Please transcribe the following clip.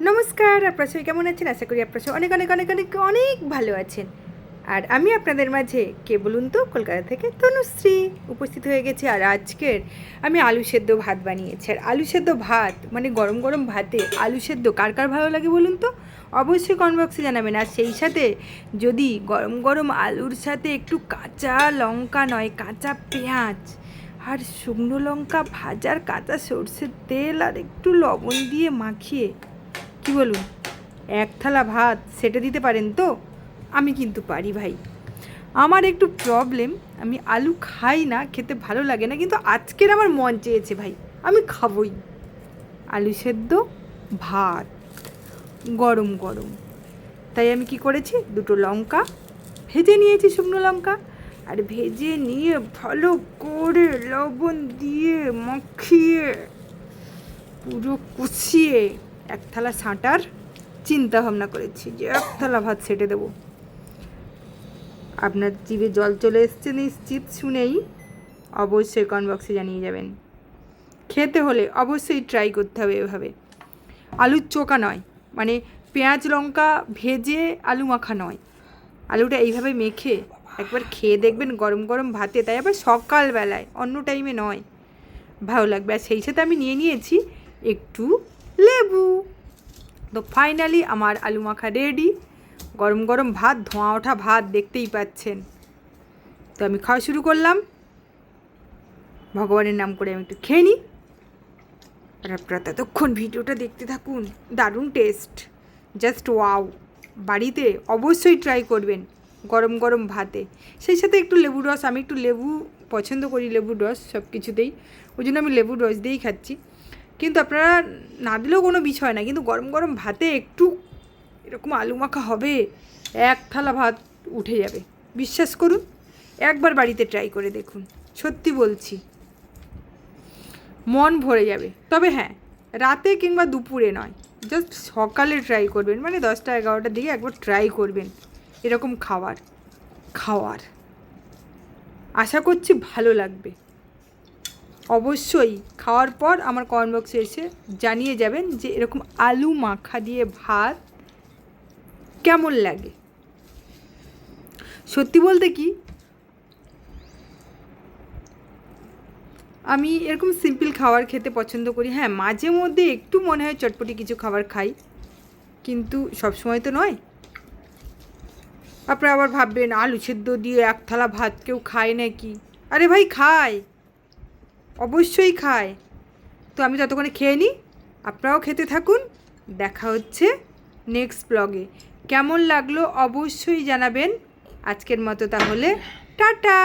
নমস্কার, আপনারা সবাই কেমন আছেন? আশা করি আপনারা সবাই অনেক অনেক অনেক অনেক অনেক ভালো আছেন। আর আমি আপনাদের মাঝে কে বলুন তো, কলকাতা থেকে তনুশ্রী উপস্থিত হয়ে গেছি। আর আজকের আমি আলু সেদ্ধ ভাত বানিয়েছি। আর আলু সেদ্ধ ভাত মানে গরম গরম ভাতে আলু সেদ্ধ কার কার ভালো লাগে বলুন তো? অবশ্যই কমেন্ট বক্সে জানাবেন। আর সেই সাথে যদি গরম গরম আলুর সাথে একটু কাঁচা লঙ্কা নয়, কাঁচা পেঁয়াজ আর শুকনো লঙ্কা ভাজার কাঁচা সর্ষের তেল আর একটু লবণ দিয়ে মাখিয়ে, কি বলুন, এক থালা ভাত সেটে দিতে পারেন তো? আমি কিন্তু পারি ভাই। আমার একটু প্রবলেম, আমি আলু খাই না, খেতে ভালো লাগে না, কিন্তু আজকের আমার মন চেয়েছে ভাই, আমি খাবই আলু সেদ্ধ ভাত গরম গরম। তাই আমি কি করেছি, দুটো লঙ্কা ভেজে নিয়েছি, শুকনো লঙ্কা, আর ভেজে নিয়ে ভালো করে লবণ দিয়ে মাখিয়ে পুরো কুচিয়ে এক থালা সাঁটার চিন্তা ভাবনা করেছি যে এক থালা ভাত সেটে দেবো। আপনার জিভে জল চলে এসছে নিশ্চিত শুনেই, অবশ্যই কমেন্ট বক্সে জানিয়ে যাবেন। খেতে হলে অবশ্যই ট্রাই করতে হবে এভাবে, আলুর চোকা নয়, মানে পেঁয়াজ লঙ্কা ভেজে আলু মাখা নয়, আলুটা এইভাবে মেখে একবার খেয়ে দেখবেন গরম গরম ভাতে, তাই আবার সকালবেলায়, অন্য টাইমে নয়, ভালো লাগবে। আর সেই সাথে আমি নিয়ে নিয়েছি একটু লেবু। তো ফাইনালি আমার আলু মাখা রেডি, গরম গরম ভাত, ধোঁয়া ওঠা ভাত দেখতেই পাচ্ছেন। তো আমি খাওয়া শুরু করলাম, ভগবানের নাম করে আমি একটু খেয়ে নিই। আর আপনারা ততক্ষণ ভিডিওটা দেখতে থাকুন, দারুণ টেস্ট, জাস্ট ওয়াও। বাড়িতে অবশ্যই ট্রাই করবেন গরম গরম ভাতে, সেই সাথে একটু লেবুর রস, আমি একটু লেবু পছন্দ করি, লেবুর রস সব কিছুতেই, ওই জন্য আমি লেবুর রস দিয়েই খাচ্ছি। কিন্তু আপনারা না দিলেও কোনো বিষয় না, কিন্তু গরম গরম ভাতে একটু এরকম আলু মাখা হবে, এক থালা ভাত উঠে যাবে, বিশ্বাস করুন। একবার বাড়িতে ট্রাই করে দেখুন, সত্যি বলছি, মন ভরে যাবে। তবে হ্যাঁ, রাতে কিংবা দুপুরে নয়, জাস্ট সকালে ট্রাই করবেন, মানে 10টা-11টার দিকে একবার ট্রাই করবেন এরকম খাওয়ার আশা করছি ভালো লাগবে। অবশ্যই খাওয়ার পর আমার কমেন্ট বক্সে এসে জানিয়ে যাবেন যে এরকম আলু মাখা দিয়ে ভাত কেমন লাগে। সত্যি বলতে কি, আমি এরকম সিম্পল খাবার খেতে পছন্দ করি। হ্যাঁ, মাঝে মধ্যে একটু মনে হয় চটপটি কিছু খাবার খাই, কিন্তু সবসময় তো নয়। আপনারা আবার ভাববেন আলু সেদ্ধ দিয়ে এক থালা ভাত কেউ খায় নাকি? আরে ভাই খায়, অবশ্যই খায়। তো আমি ততক্ষণে খেয়ে নিই, আপনারাও খেতে থাকুন। দেখা হচ্ছে নেক্সট ব্লগে। কেমন লাগলো অবশ্যই জানাবেন। আজকের মতো তাহলে টাটা।